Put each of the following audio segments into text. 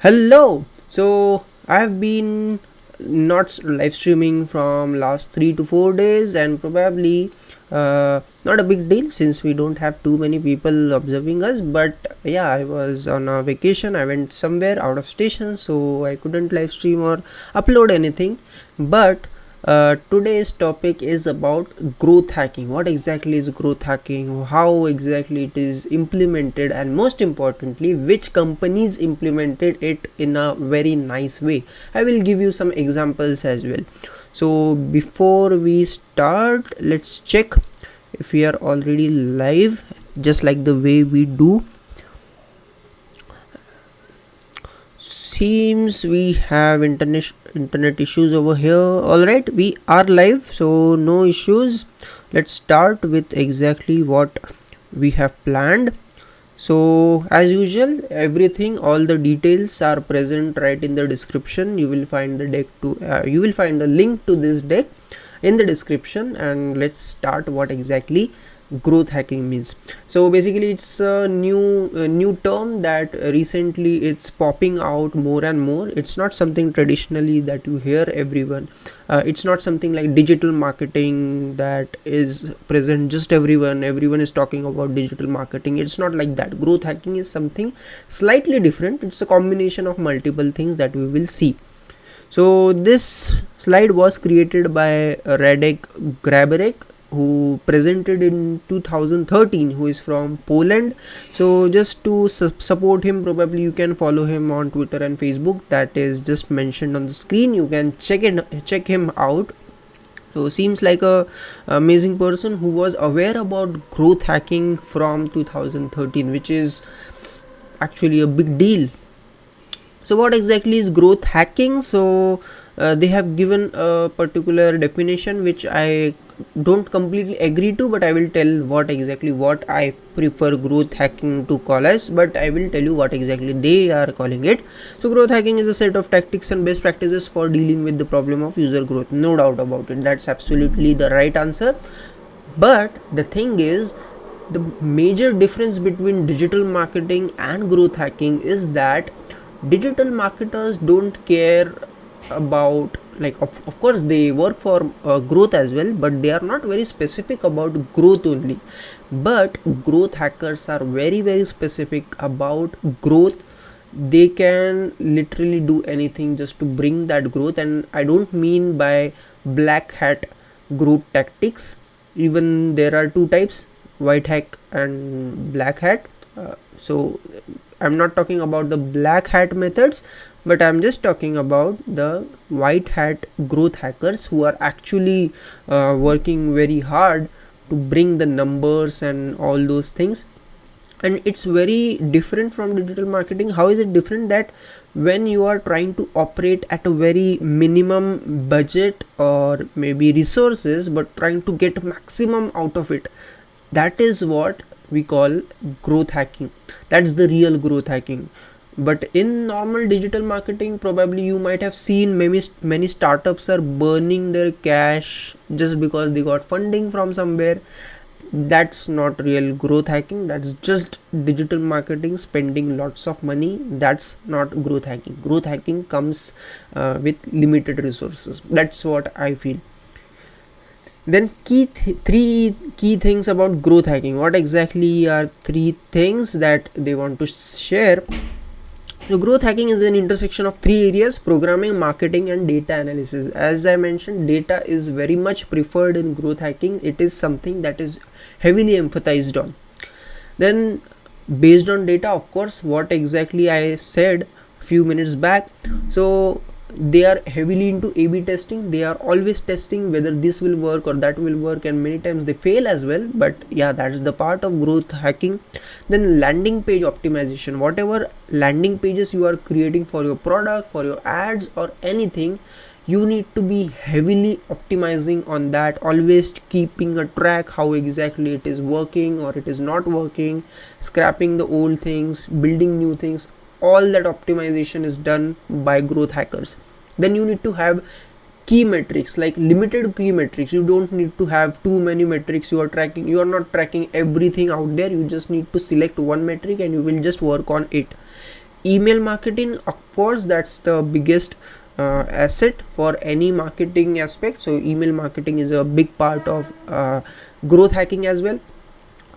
Hello. So I've been not live streaming from last 3 to 4 days, and probably not a big deal since we don't have too many people observing us. But yeah, I was on a vacation. I went somewhere out of station, so I couldn't live stream or upload anything. But today's topic is about growth hacking. What exactly is growth hacking? How exactly it is implemented, and most importantly, which companies implemented it in a very nice way. I will give you some examples as well. So before we start, let's check if we are already live, just like the way we do. Seems we have internet issues over here. All right, we are live, so no issues. Let's start with exactly what we have planned. So as usual, everything, all the details are present right in the description. You will find the deck to you will find a link to this deck in the description. And let's start what exactly growth hacking means. So basically it's a new term that recently it's popping out more and more. It's not something traditionally that you hear everyone. It's not something like digital marketing that is present just everyone is talking about digital marketing. It's not like that. Growth hacking is something slightly different. It's a combination of multiple things that we will see. So this slide was created by Radek Grabarek, who presented in 2013, who is from Poland. So just to support him, probably you can follow him on Twitter and Facebook. That is just mentioned on the screen. You can check him out. So seems like a amazing person who was aware about growth hacking from 2013, which is actually a big deal. So what exactly is growth hacking? So they have given a particular definition which I don't completely agree to, but I will tell what I prefer growth hacking to call as, but I will tell you what exactly they are calling it. So growth hacking is a set of tactics and best practices for dealing with the problem of user growth. No doubt about it. That's absolutely the right answer. But the thing is, the major difference between digital marketing and growth hacking is that digital marketers don't care about, like, of course they work for growth as well, but they are not very specific about growth only. But growth hackers are very specific about growth. They can literally do anything just to bring that growth, and I don't mean by black hat growth tactics. Even there are two types, white hat and black hat. So I'm not talking about the black hat methods, but I'm just talking about the white hat growth hackers who are actually working very hard to bring the numbers and all those things. And it's very different from digital marketing. How is it different? That when you are trying to operate at a very minimum budget or maybe resources, but trying to get maximum out of it, that is what we call growth hacking. That's the real growth hacking. But in normal digital marketing, probably you might have seen many startups are burning their cash just because they got funding from somewhere. That's not real growth hacking. That's just digital marketing, spending lots of money. That's not growth hacking. Growth hacking comes with limited resources. That's what I feel. Then three key things about growth hacking. What exactly are three things that they want to share? So growth hacking is an intersection of three areas: programming, marketing, and data analysis. As I mentioned, data is very much preferred in growth hacking. It is something that is heavily emphasized on. Then based on data, of course, what exactly I said a few minutes back. So they are heavily into A/B testing. They are always testing whether this will work or that will work, and many times they fail as well. But yeah, that's the part of growth hacking. Then landing page optimization. Whatever landing pages you are creating for your product, for your ads or anything, you need to be heavily optimizing on that, always keeping a track how exactly it is working or it is not working, scrapping the old things, building new things. All that optimization is done by growth hackers. Then you need to have key metrics, like limited key metrics. You don't need to have too many metrics you are tracking. You are not tracking everything out there. You just need to select one metric and you will just work on it. email marketing, of course, that's the biggest asset for any marketing aspect. So email marketing is a big part of growth hacking as well.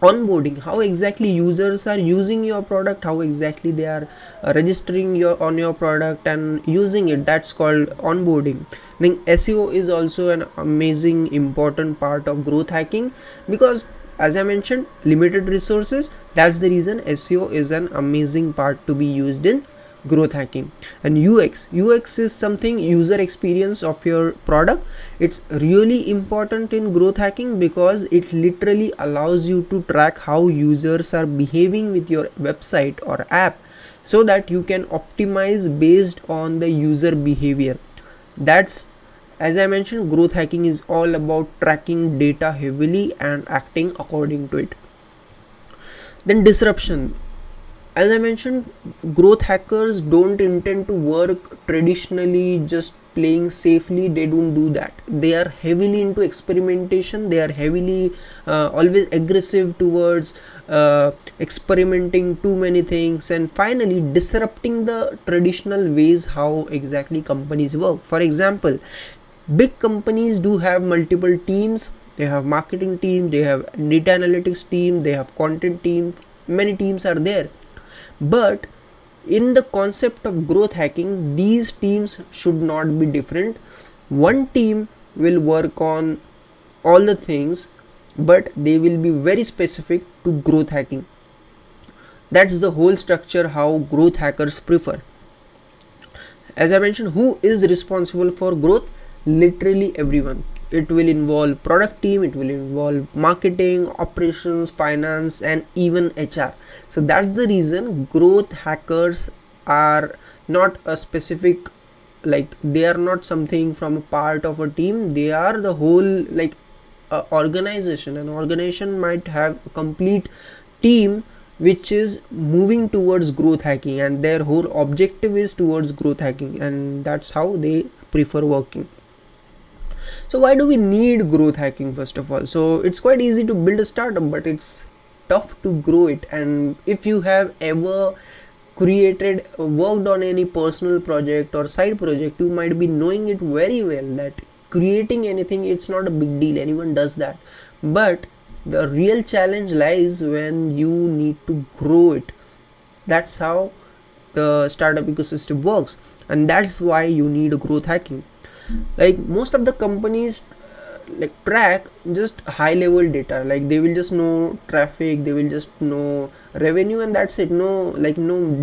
Onboarding, how exactly users are using your product, how exactly they are registering on your product and using it, that's called onboarding. Then SEO is also an amazing important part of growth hacking, because as I mentioned, limited resources, that's the reason SEO is an amazing part to be used in growth hacking. And UX is something, user experience of your product. It's really important in growth hacking because it literally allows you to track how users are behaving with your website or app, so that you can optimize based on the user behavior. That's, as I mentioned, growth hacking is all about tracking data heavily and acting according to it. Then disruption, as I mentioned, growth hackers don't intend to work traditionally, just playing safely. They don't do that. They are heavily into experimentation. They are heavily always aggressive towards experimenting too many things, and finally disrupting the traditional ways how exactly companies work. For example, big companies do have multiple teams. They have marketing team, they have data analytics team, they have content team. Many teams are there, but in the concept of growth hacking, these teams should not be different. One team will work on all the things, but they will be very specific to growth hacking. That's the whole structure how growth hackers prefer. As I mentioned, who is responsible for growth? Literally everyone. It will involve product team, it will involve marketing, operations, finance, and even HR. So that's the reason growth hackers are not a specific, like they are not something from a part of a team. They are the whole, like organization. An organization might have a complete team which is moving towards growth hacking, and their whole objective is towards growth hacking, and that's how they prefer working. So why do we need growth hacking? First of all, so it's quite easy to build a startup, but it's tough to grow it. And if you have ever worked on any personal project or side project, you might be knowing it very well that creating anything, it's not a big deal, anyone does that. But the real challenge lies when you need to grow it. That's how the startup ecosystem works, and that's why you need a growth hacking. Like most of the companies like track just high level data, like they will just know traffic, they will just know revenue, and that's it. No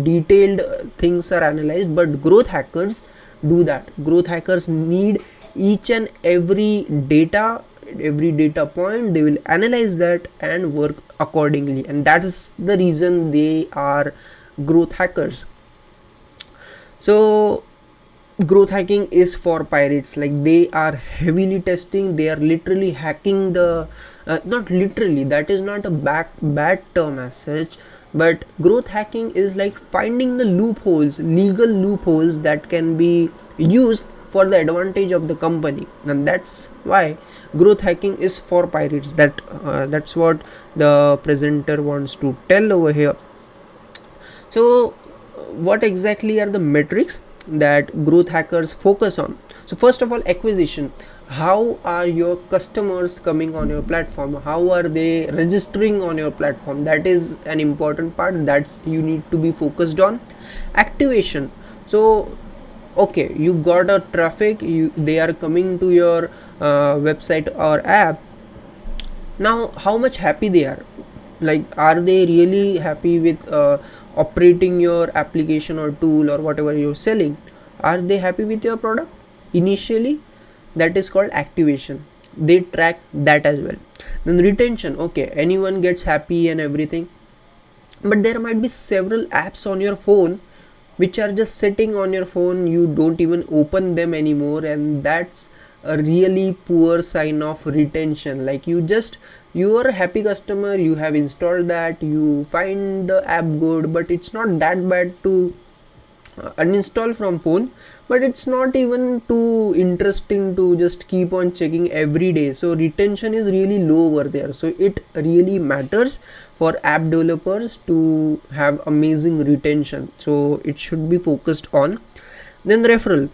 detailed things are analyzed. But growth hackers do that. Growth hackers need each and every data point. They will analyze that and work accordingly, and that is the reason they are growth hackers. So growth hacking is for pirates. Like they are heavily testing, they are literally hacking the not literally, that is not a bad term as such, but growth hacking is like finding the loopholes, legal loopholes that can be used for the advantage of the company. And that's why growth hacking is for pirates. That's what the presenter wants to tell over here. So what exactly are the metrics that growth hackers focus on? So first of all, acquisition. How are your customers coming on your platform? How are they registering on your platform? That is an important part that you need to be focused on. Activation. So okay, you got a traffic, they are coming to your website or app. Now how much happy they are they really happy with operating your application or tool or whatever you're selling? Are they happy with your product initially? That is called activation. They track that as well. Then retention. Okay, anyone gets happy and everything, but there might be several apps on your phone which are just sitting on your phone, you don't even open them anymore, and that's a really poor sign of retention. Like you are a happy customer, you have installed that, you find the app good, but it's not that bad to uninstall from phone, but it's not even too interesting to just keep on checking every day. So retention is really low over there, so it really matters for app developers to have amazing retention, so it should be focused on. Then referral,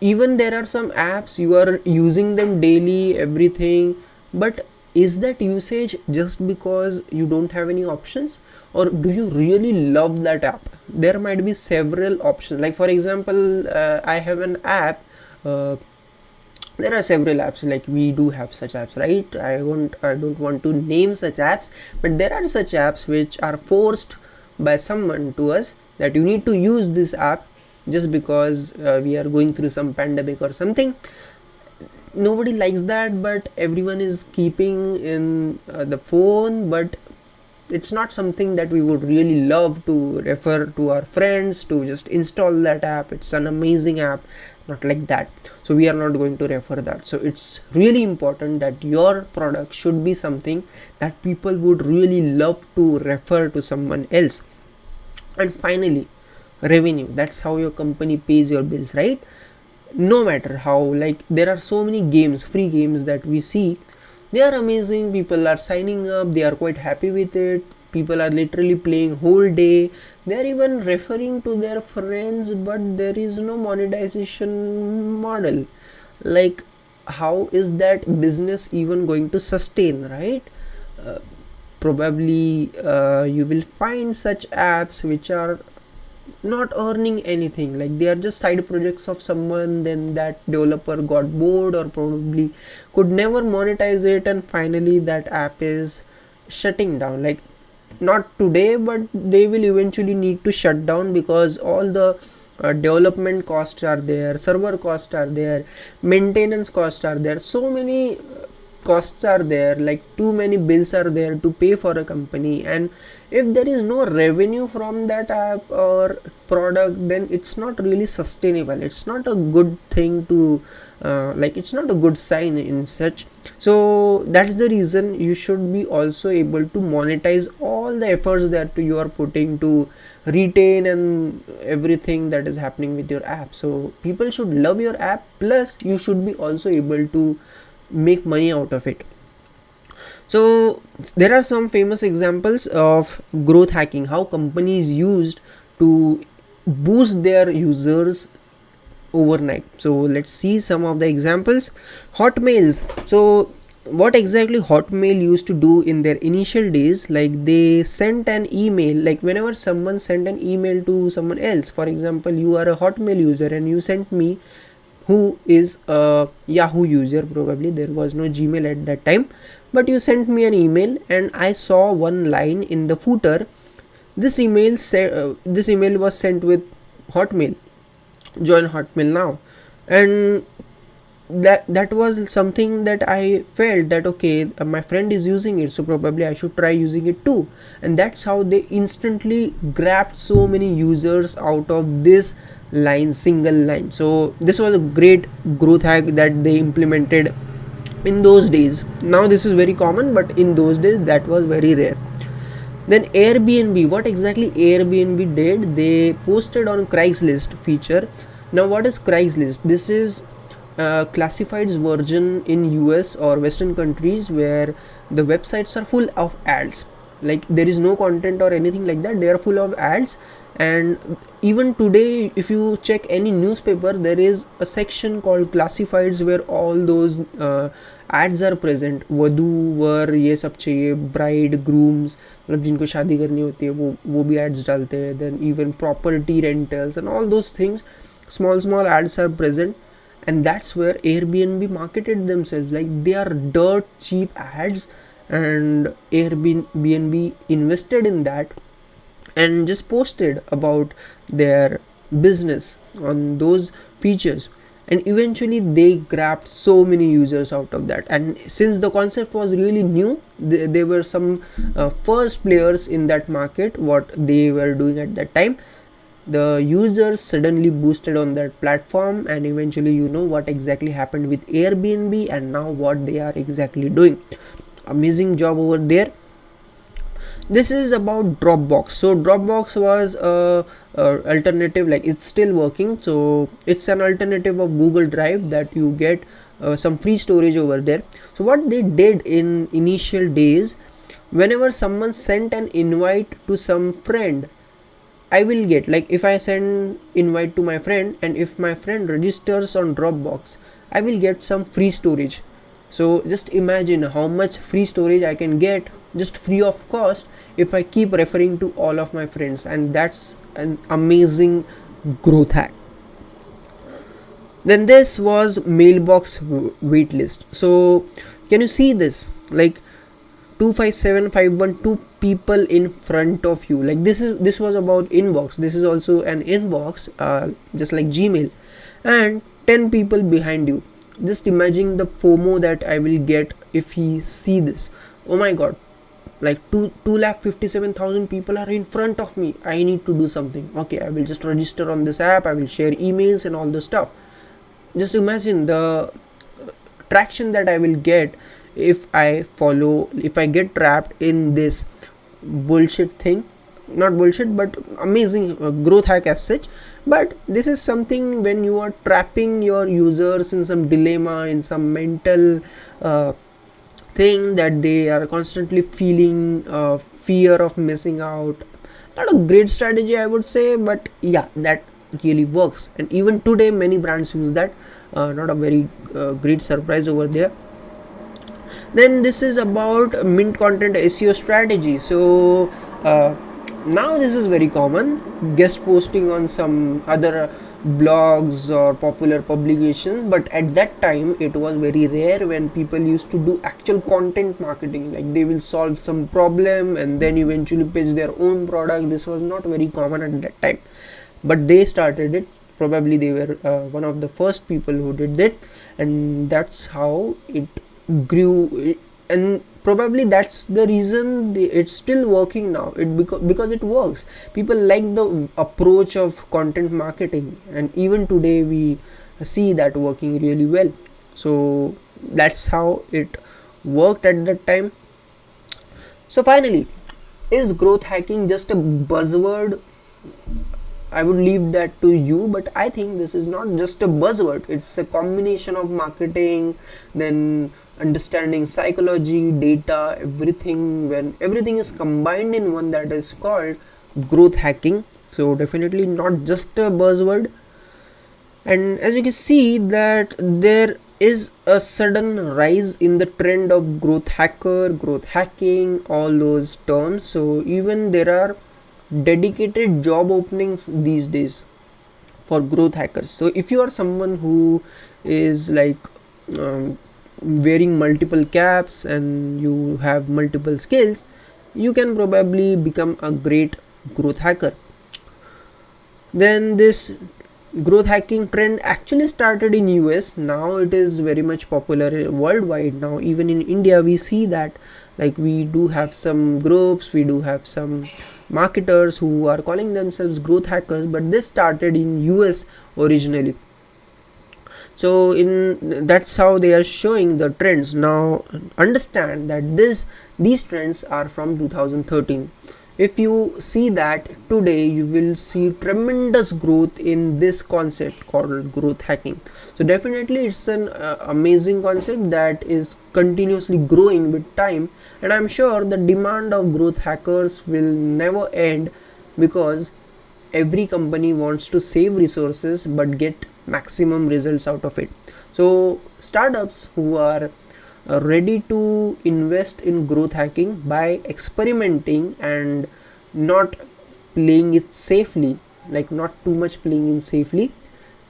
even there are some apps you are using them daily, everything, but is that usage just because you don't have any options, or do you really love that app? There might be several options, like for example, I have an app. There are several apps, like we do have such apps, right? I don't want to name such apps, but there are such apps which are forced by someone to us that you need to use this app just because we are going through some pandemic or something. Nobody likes that, but everyone is keeping in the phone, but it's not something that we would really love to refer to our friends to just install that app. It's an amazing app, not like that, so we are not going to refer that. So it's really important that your product should be something that people would really love to refer to someone else. And finally, revenue, that's how your company pays your bills, right? No matter how, like there are so many games, free games that we see, they are amazing, people are signing up, they are quite happy with it, people are literally playing whole day, they are even referring to their friends, but there is no monetization model. Like, how is that business even going to sustain, right? uh, Probably you will find such apps which are not earning anything, like they are just side projects of someone, then that developer got bored or probably could never monetize it, and finally that app is shutting down. Like, not today, but they will eventually need to shut down because all the development costs are there, server costs are there, maintenance costs are there, so many costs are there, like too many bills are there to pay for a company. And if there is no revenue from that app or product, then it's not really sustainable, it's not a good thing to like it's not a good sign in such. So that's the reason you should be also able to monetize all the efforts that you are putting to retain and everything that is happening with your app. So people should love your app, plus you should be also able to make money out of it. So there are some famous examples of growth hacking, how companies used to boost their users overnight. So let's see some of the examples. Hotmails. So what exactly Hotmail used to do in their initial days, like they sent an email, like whenever someone sent an email to someone else, for example, you are a Hotmail user and you sent me, who is a Yahoo user, probably there was no Gmail at that time, but you sent me an email and I saw one line in the footer, this email was sent with Hotmail, join Hotmail now. And that was something that I felt that okay, my friend is using it, so probably I should try using it too. And that's how they instantly grabbed so many users out of this single line. So this was a great growth hack that they implemented in those days. Now this is very common, but in those days that was very rare. Then Airbnb, what exactly Airbnb did, they posted on Craigslist feature. Now what is Craigslist? This is classifieds version in US or Western countries, where the websites are full of ads, like there is no content or anything like that, they are full of ads. And even today, if you check any newspaper, there is a section called classifieds where all those ads are present. वधू वर ये सब चाहिए, bride grooms, मतलब जिनको शादी करनी होती है वो भी ads डालते हैं. Then even property rentals and all those things, small ads are present. And that's where Airbnb marketed themselves, like they are dirt cheap ads, and Airbnb invested in that and just posted about their business on those features, and eventually they grabbed so many users out of that. And since the concept was really new, they were some first players in that market, what they were doing at that time. The users suddenly boosted on that platform, and eventually you know what exactly happened with Airbnb and now what they are exactly doing. Amazing job over there. This is about Dropbox. So Dropbox was a alternative, like it's still working, so it's an alternative of Google Drive that you get some free storage over there. So what they did in initial days, whenever someone sent an invite to some friend, I will get, like if I send invite to my friend and if my friend registers on Dropbox, I will get some free storage. So just imagine how much free storage I can get just free of cost if I keep referring to all of my friends, and that's an amazing growth hack. Then this was mailbox waitlist. So can you see this, like 257512 people in front of you, like this was about inbox. This is also an inbox, just like Gmail, and 10 people behind you. Just imagine the FOMO that I will get if he see this. Oh my god, like 2,57,000 people are in front of me, I need to do something. Okay, I will just register on this app, I will share emails and all the stuff. Just imagine the traction that I will get if I get trapped in this bullshit thing. Not bullshit, but amazing growth hack as such. But this is something when you are trapping your users in some dilemma, in some mental thing that they are constantly feeling fear of missing out. Not a great strategy, I would say, but yeah, that really works, and even today many brands use that. Not a very great surprise over there. Then this is about mint content SEO strategy. So now this is very common, guest posting on some other blogs or popular publications, but at that time it was very rare when people used to do actual content marketing, like they will solve some problem and then eventually pitch their own product. This was not very common at that time, but they started it. Probably they were one of the first people who did that, and that's how it grew. And probably that's the reason it's still working now. Because it works. People like the approach of content marketing, and even today we see that working really well. So that's how it worked at that time. So finally, is growth hacking just a buzzword? I would leave that to you, but I think this is not just a buzzword. It's a combination of marketing, then understanding psychology, data, everything. When everything is combined in one, that is called growth hacking. So definitely not just a buzzword. And as you can see that there is a sudden rise in the trend of growth hacker, growth hacking, all those terms. So even there are dedicated job openings these days for growth hackers. So if you are someone who is like wearing multiple caps and you have multiple skills, you can probably become a great growth hacker. Then this growth hacking trend actually started in US. Now it is very much popular worldwide. Now even in India we see that, like we do have some groups, we do have some marketers who are calling themselves growth hackers, but this started in US originally. So that's how they are showing the trends. Now understand that these trends are from 2013. If you see that today, you will see tremendous growth in this concept called growth hacking. So definitely it's an amazing concept that is continuously growing with time, and I'm sure the demand of growth hackers will never end, because every company wants to save resources but get maximum results out of it. So startups who are ready to invest in growth hacking by experimenting and not playing it safely, like not too much playing in safely,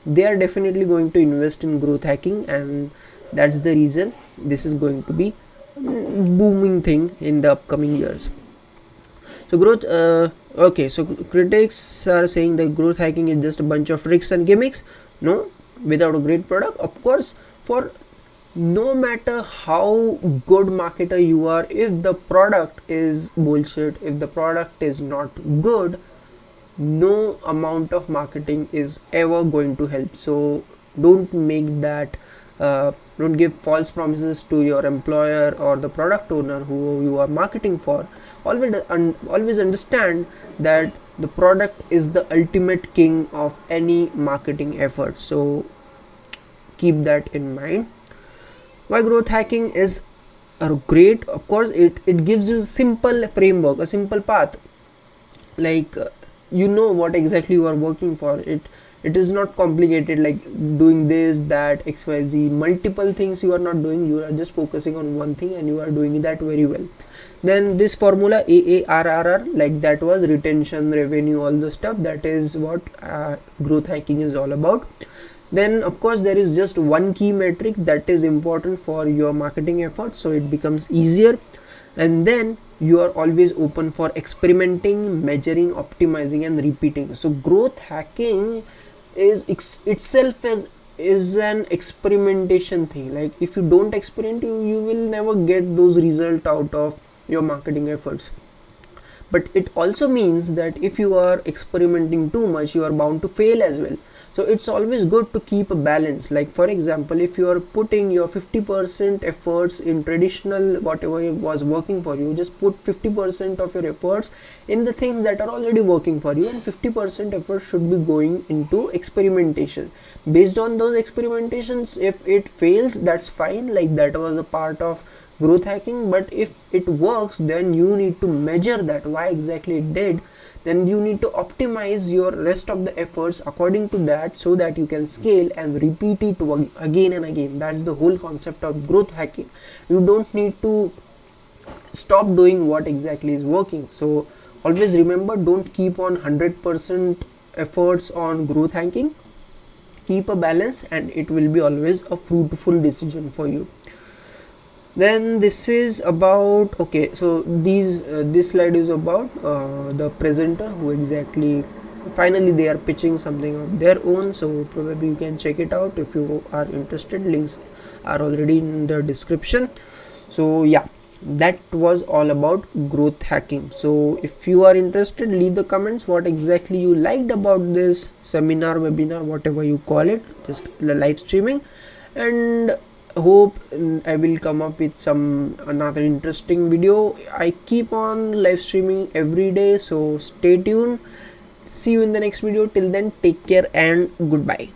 they are definitely going to invest in growth hacking, and that's the reason this is going to be booming thing in the upcoming years. So growth okay, so critics are saying that growth hacking is just a bunch of tricks and gimmicks. No, without a great product, of course, for no matter how good marketer you are, if the product is bullshit, if the product is not good, no amount of marketing is ever going to help. So don't make that don't give false promises to your employer or the product owner who you are marketing for. always understand that the product is the ultimate king of any marketing effort. So keep that in mind. Why growth hacking is great? Of course, it gives you a simple framework, a simple path, like you know what exactly you are working for. It is not complicated, like doing this, that, xyz, multiple things you are not doing. You are just focusing on one thing and you are doing that very well. Then this formula AARRR, like that was retention, revenue, all the stuff, that is what growth hacking is all about. Then of course there is just one key metric that is important for your marketing efforts, so it becomes easier. And then you are always open for experimenting, measuring, optimizing and repeating. So growth hacking is itself is an experimentation thing. Like if you don't experiment, you will never get those results out of your marketing efforts. But it also means that if you are experimenting too much, you are bound to fail as well. So it's always good to keep a balance. Like for example, if you are putting your 50% efforts in traditional whatever was working for you, just put 50% of your efforts in the things that are already working for you, and 50% effort should be going into experimentation. Based on those experimentations, if it fails, that's fine, like that was a part of growth hacking. But if it works, then you need to measure that why exactly it did. Then you need to optimize your rest of the efforts according to that, so that you can scale and repeat it again and again. That's the whole concept of growth hacking. You don't need to stop doing what exactly is working. So always remember, don't keep on 100% efforts on growth hacking. Keep a balance and it will be always a fruitful decision for you. Then this is about, okay, so this slide is about the presenter who exactly finally they are pitching something of their own. So probably you can check it out if you are interested. Links are already in the description. So yeah, that was all about growth hacking. So if you are interested, leave the comments what exactly you liked about this seminar, webinar, whatever you call it, just the live streaming. And hope I will come up with another interesting video. I keep on live streaming every day, so stay tuned. See you in the next video. Till then, take care and goodbye.